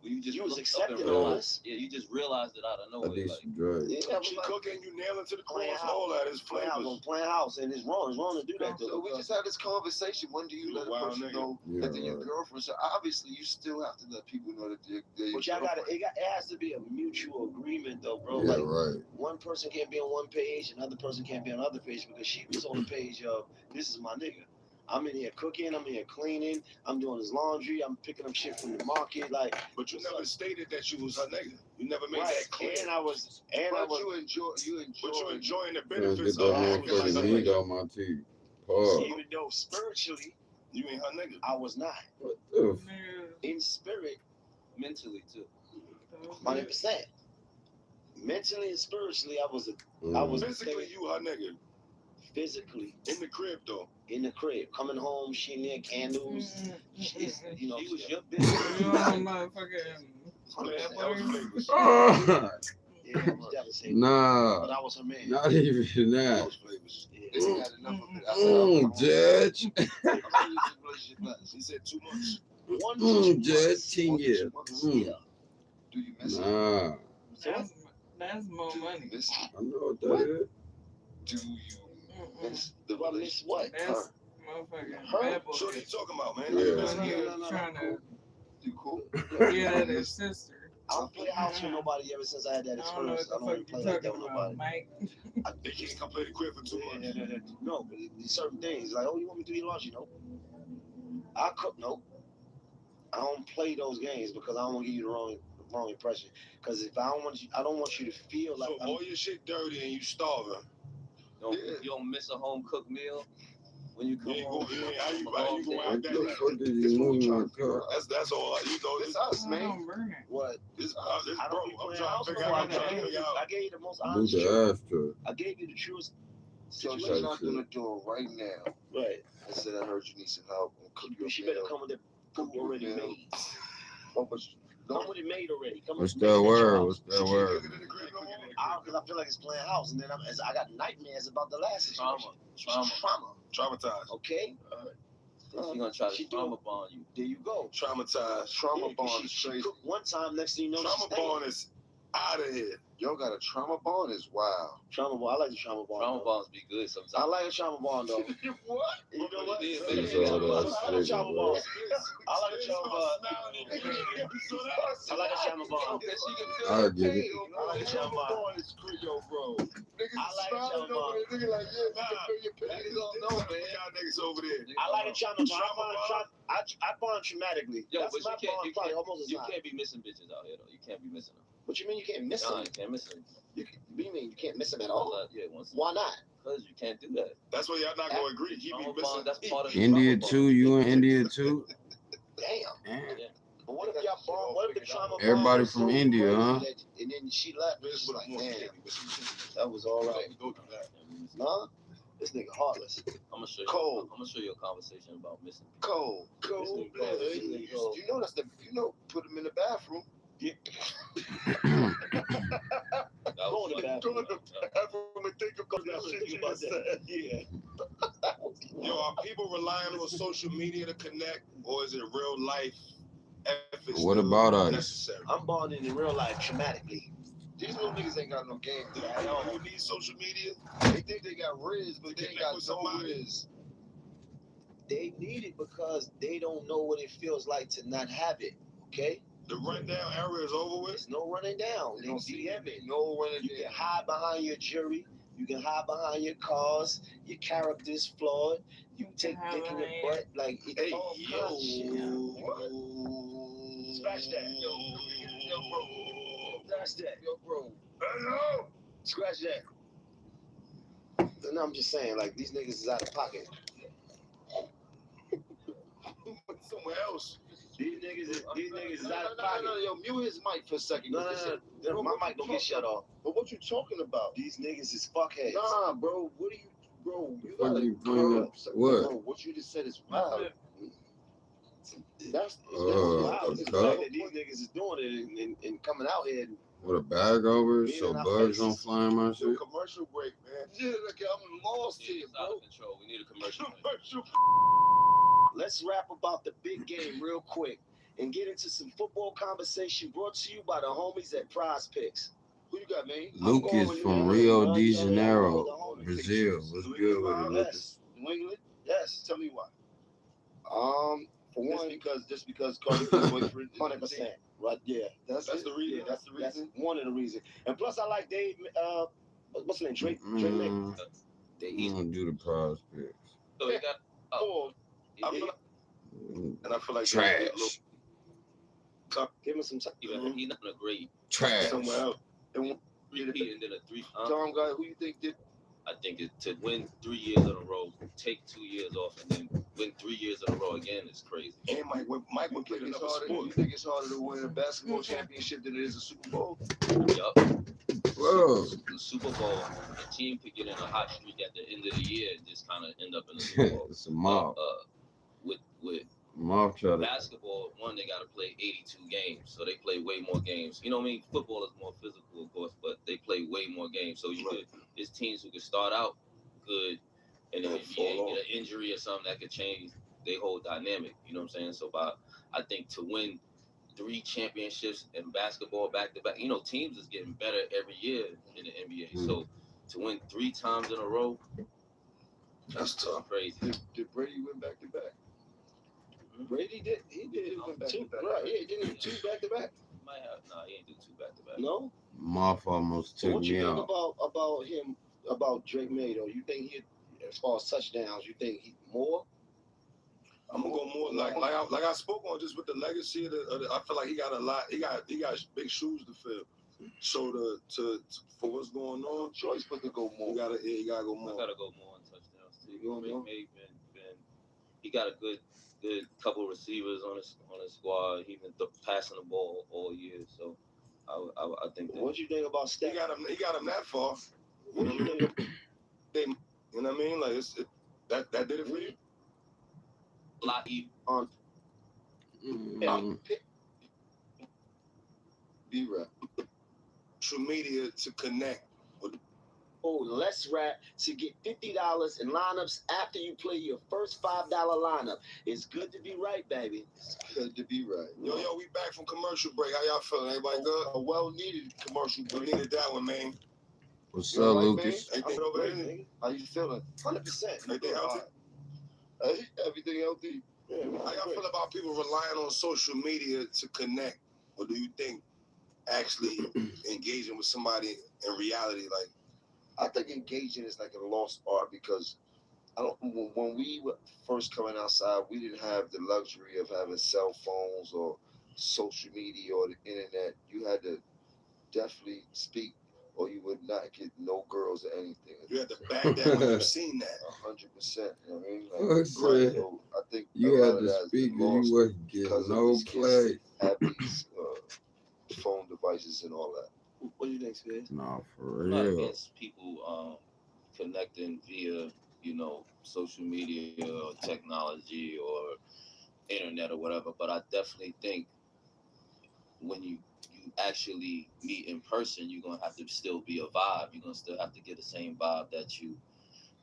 You just You was looked up and accepting realized, us. yeah, you just realized it out of I nowhere. need Like, some drugs. Yeah, She but cooking, you nailing to the Playing cross, all that is playing house on flavors. playing house, and it's wrong. It's wrong to do that. so we just had this conversation. When do you You a let a wild person nigga. know Yeah, that they're your right. girlfriend? So obviously, you still have to let people know that they're your But y'all got girlfriend. it has to be a mutual agreement though, bro. Yeah, Like right. one person can't be on one page, another person can't be on another page because she was on the page of this is my nigga. I'm in here cooking, I'm in here cleaning, I'm doing his laundry, I'm picking up shit from the market, like. But you never stated that you was her nigga. You never made Right, that clear. and I was, But you enjoying the Trying to benefits get that of acting like motherfucking a meat nigga. out my teeth. Pause. even though spiritually You ain't her nigga. I was not. What the In spirit, mentally too. 100%. Mentally and spiritually, I was Physically, you her nigga. physically In the crib, though. in the crib, coming home, she near candles. She's, you know, She was your You bitch. know, motherfucking. Yeah, I was devastated. Nah, But I was her man. not even that. Those flavors. Yeah. They had enough of it. I said, Judge. how long is this relationship last? He said 2 months. 1 to 2 Judge, months. 10 years. Yeah. Do you miss it? Nah, That's more Do you money. miss it? I know what that is. Do you miss the Do I miss relationship? what? That's motherfucking Her? bad So what boy. you talking about, man? Yeah. You missing When her? you're trying to You cool? get at his sister. I don't play house with nobody ever since I had that I don't know experience. what I the don't even fuck play you like that talking with about, nobody. Mike. They can't come play the crib for 2 months. No, but there's certain things like, oh, you want me to do your laundry? No. I cook? No. I don't play those games because I don't want to give you the wrong impression. Because if I don't want you to feel like So all your shit dirty and you starving. You don't miss a home cooked meal when you come You ain't home. go, how you from a long go day. out What that the night? fuck did This you what we move trying my to figure cup? out. That's all. You know, It's us, I man. don't burn it. what? This I bro. don't be I'm playing trying house to no figure more. out. I'm trying to figure out. I gave you the most Move honest the truth. ashtray. I gave you the truest So situation. you're not gonna do it right now. Right. I said I heard you need some help. I'll cook your She better meal. come with the Cook food your already meal. made. Oh, but Come with it made already. Come What's made that at your word? house. What's that word? Because I feel like it's playing house, and then I got nightmares about the last situation. Trauma. Traumatized. Okay. She gonna try to She trauma bond you. There you go. Traumatized. trauma Yeah, bond is she crazy. cooked one time. Next thing you know, Trauma she's staying. bond is out of here. Y'all got a trauma bond is wild. Trauma bond. I like the trauma bond. Trauma though. bonds be good sometimes. I like a trauma bond though. What? You know what? It is, I man. It's all that like a shit, trauma bro. bond. I like a trauma bond. I like a trauma bond. I get it. I like a trauma bond. Is Creole, bro. Niggas I like a smiling trauma over there. Nigga like, yeah, we can feel your pain. Niggas don't know, man. Y'all niggas over there. I like a trauma bond. I bond traumatically. Yo, That's but my bond probably almost as you high. can't be missing bitches out here though. You can't be missing them. What you mean you can't miss Nah, them? you can't miss them. What do you mean you can't miss them at all? Yeah, once. Why not? Because you can't do that. That's why y'all not gonna agree. He be Trauma missing. bond, that's part of India trauma too? bond. You in India too? Damn. But what if y'all bond? What if the trauma bond Everybody was from so India, crazy huh? that- and then she left. And she's like, damn, that was all right. Huh? This nigga heartless. I'm gonna show you. Cold. I'm gonna show you a conversation about missing. Cold. This Cold nigga blooded. cold. This nigga cold. You know that's the, put him in the bathroom. Go in the bathroom. Go in the bathroom and think about that shit you just said. Yeah. Yo, are people relying on social media to connect, or is it real life efforts? What still about us? necessary? I'm bonding in real life traumatically. These little niggas ain't got no game. You need social media. They think they got Riz, but they ain't Connect got with no somebody. Riz. They need it because they don't know what it feels like to not have it. Okay? The rundown era is over with. There's no running down. They They don't see DM it. no running You can down. hide behind your jury. You can hide behind your cars. Your character's flawed. You take dick in your butt. Like, Hey, all yo, kinds of shit. What? Scratch that. Yo, bro. Scratch that. Yo, bro. Hello. Scratch that. And I'm just saying, like, these niggas is out of pocket. Somewhere else. These niggas is out of pocket. No, yo, mute his mic for a second. No. My mic don't get shut off. But what you talking about? These niggas is fuckheads. Nah, bro. What are you, bro? You What gotta you bring up? What? Bro, what you just said is wild. That's Wow, a it's the cup? fact that these niggas is doing it and coming out here. With a bag over it Being so in our bugs don't faces. fly in my Yo, shit? commercial break, man. Yeah, like I'm lost Yeah, here, it's out bro. of control. We need a commercial. Commercial. Let's rap about the big game real quick. and get into some football conversation brought to you by the homies at Prize Picks. Who you got, man? Lucas from Rio de Janeiro, Brazil. What's good with it, Lucas? Yes, New England. Yes, tell me why. For one, just because Cardi B's boyfriend, 100%. Right? Yeah, that's the reason. Yeah, that's the reason. That's one of the reasons. And plus, I like Dave. What's his name? Drake. They gonna do the Prize Picks. So he got. And I feel like trash. Give him some time. He's not a great Trash. Somewhere else. And then a three. Tom guy, who you think did? I think to win 3 years in a row, take 2 years off, and then win 3 years in a row again is crazy. And Mike would play another sport. You think it's harder to win a basketball championship than it is a Super Bowl? Yup. Whoa. The Super Bowl, a team could get in a hot streak at the end of the year and just kind of end up in the Super Bowl. It's a mob. With basketball, one, they got to play 82 games, so they play way more games. You know what I mean? Football is more physical, of course, but they play way more games. So there's teams who can start out good, and then if you get an injury or something that could change their whole dynamic. You know what I'm saying? So I think to win 3 championships in basketball back to back, teams is getting better every year in the NBA. So to win 3 times in a row, that's tough. Crazy. Did Brady win back to back? Brady did. He did. Win back to back. Right. Yeah, didn't he 2 back to back? Might have. Nah, he ain't do 2 back to back. No. Moff almost took What you me think out. about him? About Drake May though? You think he, as far as touchdowns, you think he more? I'm gonna go more like I spoke on just with the legacy of the I feel like he got a lot. He got big shoes to fill. So for what's going on, choice but to go more. He gotta go more. Gotta go more on touchdowns too. Drake May he got a good couple receivers on his squad. He been passing the ball all year. So I think that. What you think about Steph? He got him that far. You know what I mean? You know what I mean? Like that did it for you. Lot even. On. B-Rap. Social media to connect. Let's rap to get $50 in lineups after you play your first $5 lineup. It's good to be right, baby. It's good to be right. Yo, we back from commercial break. How y'all feeling? Everybody good? A well-needed commercial break. We needed that one, man. What's up, Lucas? Everything over there? How you feeling? 100%. Everything healthy? Everything healthy? Yeah, how y'all feel about people relying on social media to connect? Or do you think actually engaging with somebody in reality, like, I think engaging is like a lost art because when we were first coming outside, we didn't have the luxury of having cell phones or social media or the internet. You had to definitely speak or you would not get no girls or anything. You had to back that when you've seen that. 100%. You know what I mean? Like, so I think you had to speak or you wouldn't get no play. Have these phone devices and all that. What do you think, Spence? Nah, for I'm not real. against people connecting via, social media or technology or internet or whatever, but I definitely think when you actually meet in person, you're gonna have to still be a vibe. You're gonna still have to get the same vibe that you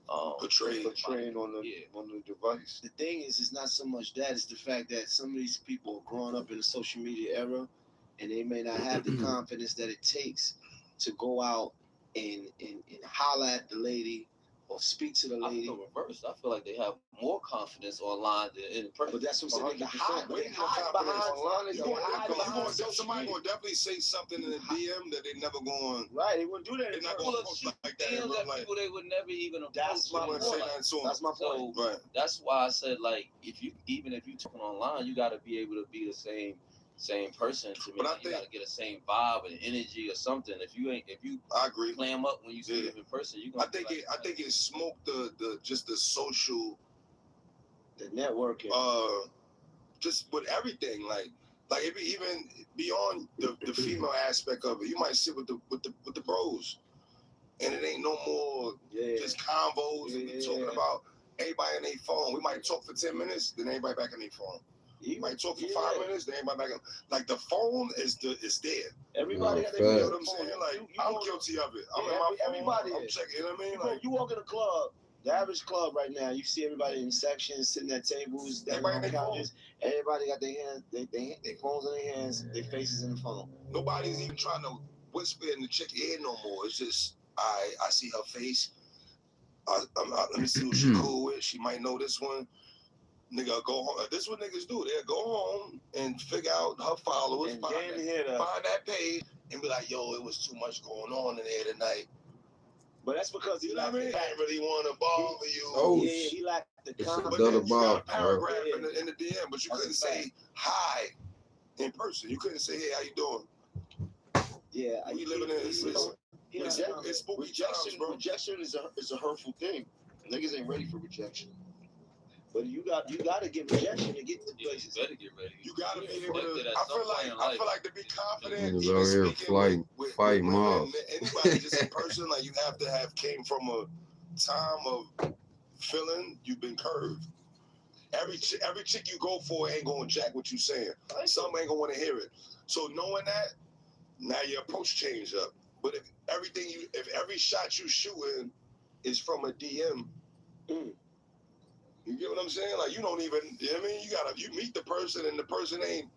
portraying on the device. The thing is, it's not so much that; it's the fact that some of these people are growing up in the social media era, and they may not have the confidence that it takes to go out and holler at the lady or speak to the lady. I feel reversed. I feel like they have more confidence online than in person. But that's what I'm saying. They hide behind somebody will definitely say something in the DM that they never go on. Right, they wouldn't do that. They're not going to post like that in real life. People they would never even approach. That's my point. That's my point. So that's why I said, like, even if you talk online, you got to be able to be the same person to me. But you gotta get the same vibe and energy or something. If you I agree. Clam up when you see them in person, you gonna. I think it smoked the social, the networking. Just with everything, like it be even beyond the female aspect of it. You might sit with the bros, and it ain't no more just convos and talking about everybody in their phone. We might talk for 10 minutes, then everybody back in their phone. You might talk for 5 minutes, then everybody back in. Like the phone is there. Everybody got you know what I'm saying? Like I'm guilty of it. I'm in my phone. Everybody I'm checking. You know what I mean? Like you walk in a club The average club right now, you see everybody in sections, sitting at tables, standing Everybody on in their couches. Everybody got their hands, their phones in their hands, their faces in the phone. Nobody's even trying to whisper in the chick ear no more. It's just, I see her face. Let me see who she cool with. She might know this one. Nigga, go home. This is what niggas do. They'll go home and figure out her followers, And find that page, and be like, yo, it was too much going on in there tonight. But that's because he You know what I mean? I didn't really want to bother you. Oh, yeah, he lacked the it's confidence. another But then you got a box, bro. paragraph in the DM, but you couldn't say hi in person. You couldn't say, hey, how you doing? Yeah, We living in it's spooky times, bro. Rejection is a hurtful thing. Niggas ain't ready for rejection. But you got to get rejection to get to places. You better get ready. You gotta be able Rejected to. at I some point in life. feel like to be confident. Niggas Even out here speaking fight women, mobs. anybody just in person, like you have to have came from a time of feeling you've been curved. Every chick you go for ain't gonna jack what you saying. Some ain't gonna want to hear it. So knowing that, now your approach changed up. But if every shot you shooting is from a DM. You get what I'm saying? Like you don't even, you know what I mean? You meet the person and the person ain't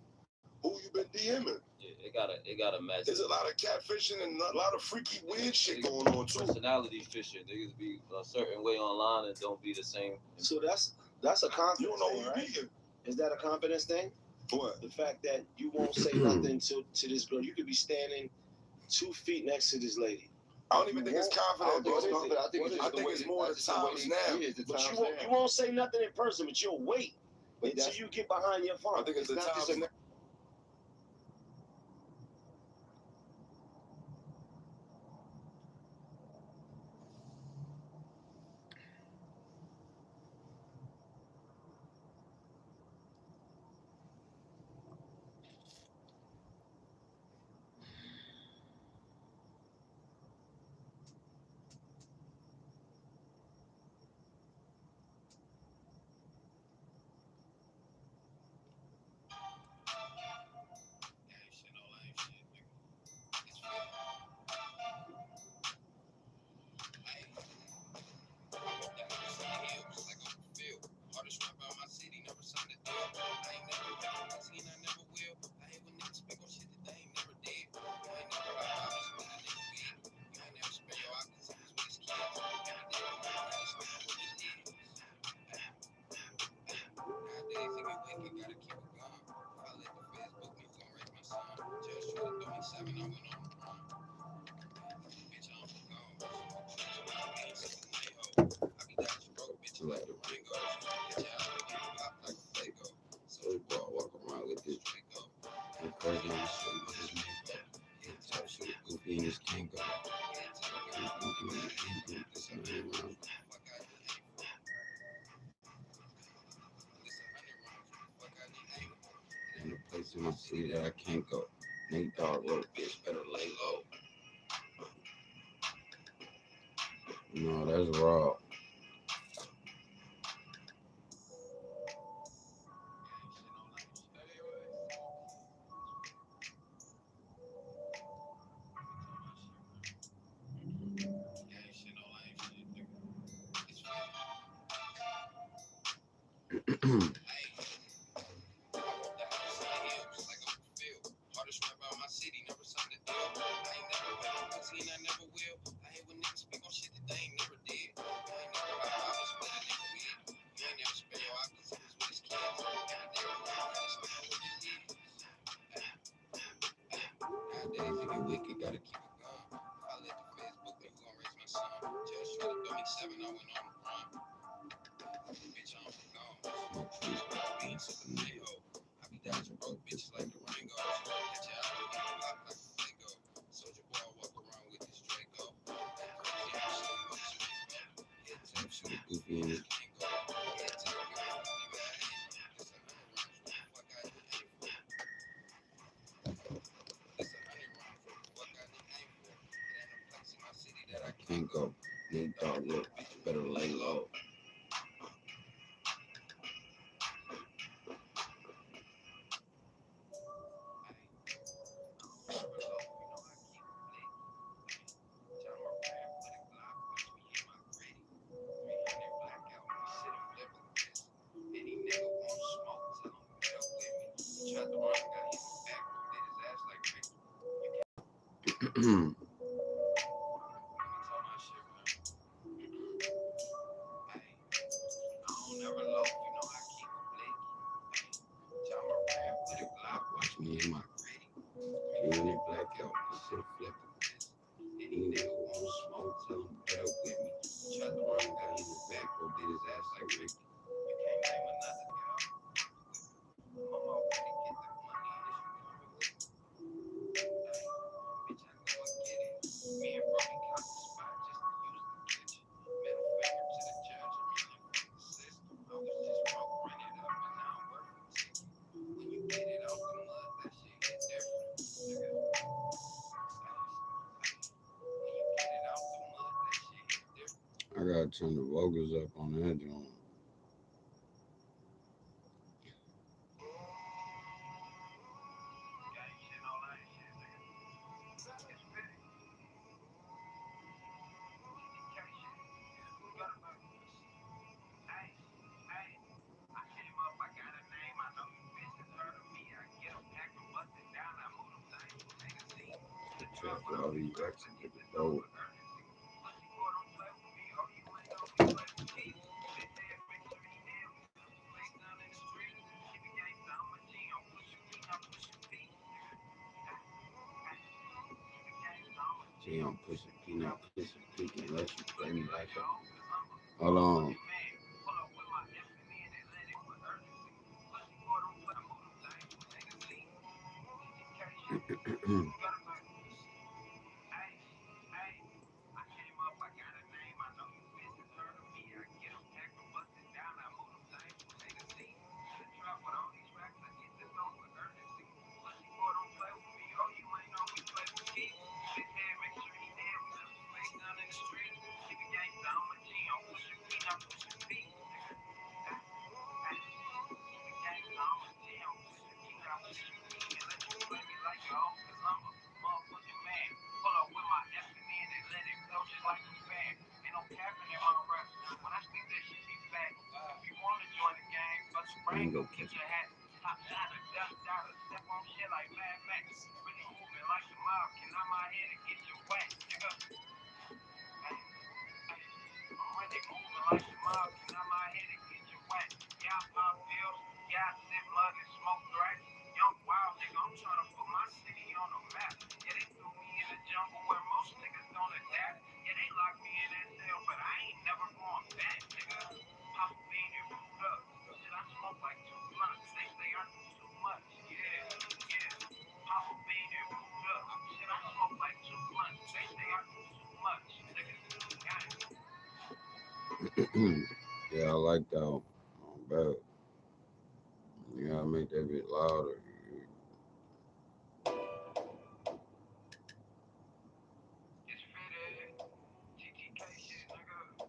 who you been DMing. Yeah, it gotta match. There's a lot of catfishing and a lot of freaky weird shit going on too. Personality fishing. Niggas be a certain way online and don't be the same. So that's a confidence You don't know thing, who you right? beating. Is that a confidence thing? What? The fact that you won't say nothing to this girl. You could be standing 2 feet next to this lady. I don't even think it's confident, bro. I think it's more the times now. But you won't say nothing in person, but you'll wait until you get behind your phone. I think it's the times now. In my city that I can't go. Nate Dogg wrote, bitch, better lay low. No, that's raw. Can't go. Nate Dogg, look, bitch, better lay low. Watch me in my gritty. Clean it black out. This shit flip. Any nigga want smoke, tell him get up with me. Tried to run guy in the back, bro, did his ass like Ricky. You can't name another girl. Mama already get the money, is you coming with me? Bitch, I go and get it. Me and Brody got the spot just to use the kitchen. Middle finger to the judge, I'm yelling from the system. I was just broke, run it up, and now I'm worth a ticket. When you get it out the mud, that shit hit different. Nigga. I gotta turn the vocals up on that joint. Trap with all these racks and get the dough. See, I'm pushing peanut, pushing peak and let you play me like a. Hold on. I ain't gonna catch it. Yeah, I like that one. Bad. You gotta make that bit louder. It's fitted. TTG shit, nigga.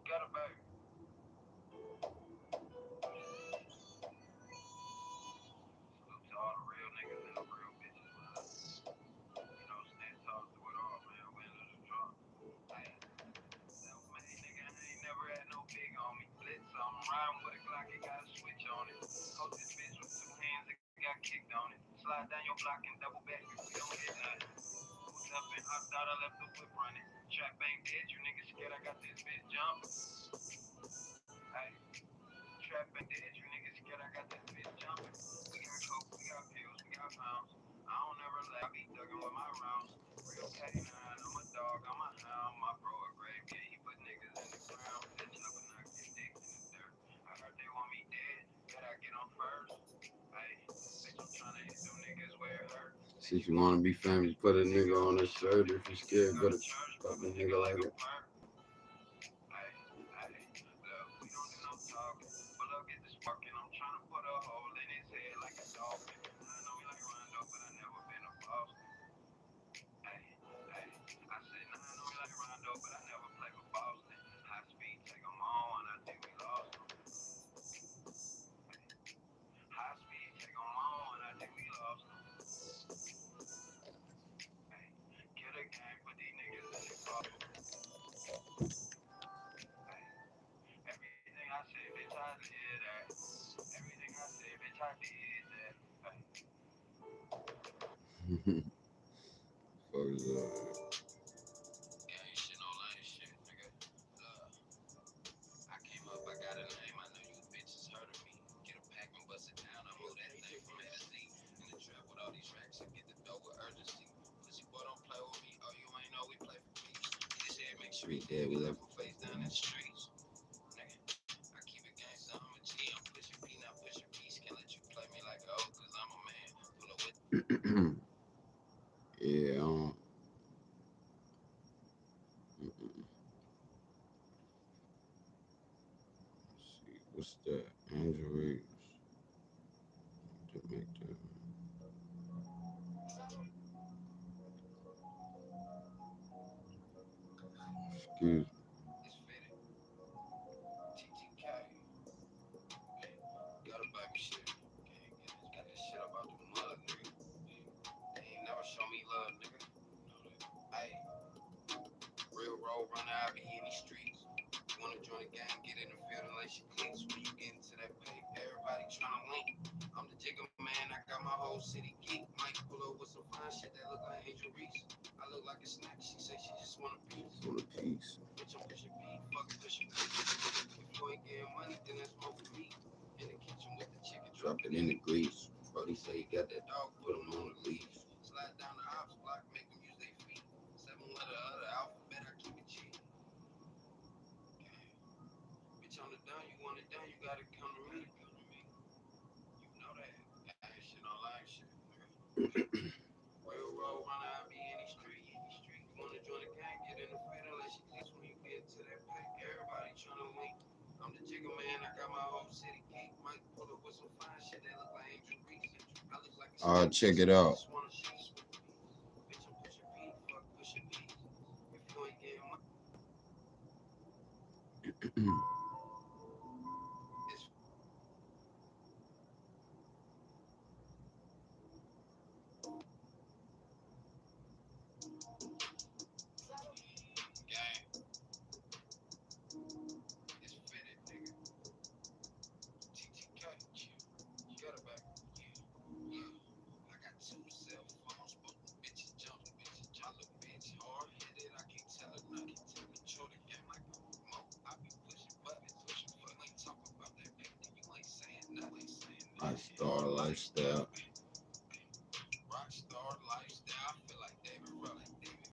Got a bag. Salute to all the real niggas and the real bitches, man. You know, stand tall through it all, man. Win or the draw. Hey, self-made nigga, I ain't never had no big on me. Blitz on him, riding with a Glock, it got a switch on it. Hold this bitch with two hands, it got kicked on it. Slide down your block and double back if we don't hit nothing. Who's up and hopped out, I left the whip running. Trap ain't dead, you niggas scared I got this bitch jumping. Hey, trap ain't dead, you niggas scared I got this bitch jumping. We got coke, we got pills, we got pounds. I don't ever lie, I be thugging with my rounds. Real K9, I'm a dog, I'm a hound. My bro a grave, yeah, he put niggas in the ground. That chopper knock his dick in the dirt. I heard they want me dead, bet I get on first. Hey, bitch, I'm trying to hit them niggas where it hurt. Since you wanna be famous, put a nigga on a shirt. If you scared, go to church, pop a nigga like a perk. Hey, look, we don't do no talking. Pull up, get this fucking, I'm trying to put a hole in his head like a dolphin. I know he like Rondo, but I never been a boss. Hey, I said, nah, I know he like Rondo, but I never played with Boston. High speed, take him on, I think we lost him. High speed, take him on, I think we lost him. Hey, kill the game, put these niggas in the car. Hey, everything I say, bitch, I did that. Everything I say, bitch, I did that. Hey. fuck is that? Gang shit, no lame shit, nigga. I came up, I got a name, I know you bitches heard of me. Get a pack and bust it down, I move that thing from A to Z. In the trap with all these racks, I get the dough with urgency. Pussy boy, don't play with me, oh, you ain't know we play for peace. This head make sure he dead, we left him face down in the streets. Nigga, I keep it gangsta, I'm a G, I'm pushing P, not pushing peace. Can't let you play me like a hoe, cause I'm a man. Pull up with Yeah, let's see, what's that? Angel Reeves. To make that. Excuse me. it's fitted. TTK. Gotta buy me shit. Got this shit about the mud, nigga. They ain't never show me love, nigga. Hey, real road runner, I be in these streets. You wanna join the gang, get in the field and lay your cleats. When you get into that pay, everybody tryna link. I'm the jigger man, I got my whole city geek. Might pull up with some fine shit that look like Angel Reese. I look like a snack, she say she just want a piece. On a piece. Bitch, I'm pushing P, fuck pushing P. If you ain't getting money, then that's more for me. In the kitchen with the chicken, drop it in the grease. Brody say he got that dog, put him on the leash. Slide down the ops block, make them use their feet. 7 letter other alphabet, I keep it cheap. Bitch, on the down, you want it down, you gotta come to me. You know that. Ain't shit on live shit. Real road runner, I be in these streets. You wanna join the gang, get in the field unless you cleats. When you get to that pay, everybody tryna link. I'm the jigger man, I got my whole city geek. Might pull up with some fine shit that look like Angel Reese. I look like a Check it out. just wanna piece. Bitch, I'm pushing P, fuck pushing P. If you ain't getting money, it's gang. It's fitted, nigga. TTK, you got it back. Yeah. I got 2 cell phones, both bitches jumping, I look bitch hard headed, I can't tell her nothing. Control the game like a remote. I be pushing buttons, pushing. You ain't talking about that paper, you ain't saying nothing. I star lifestyle.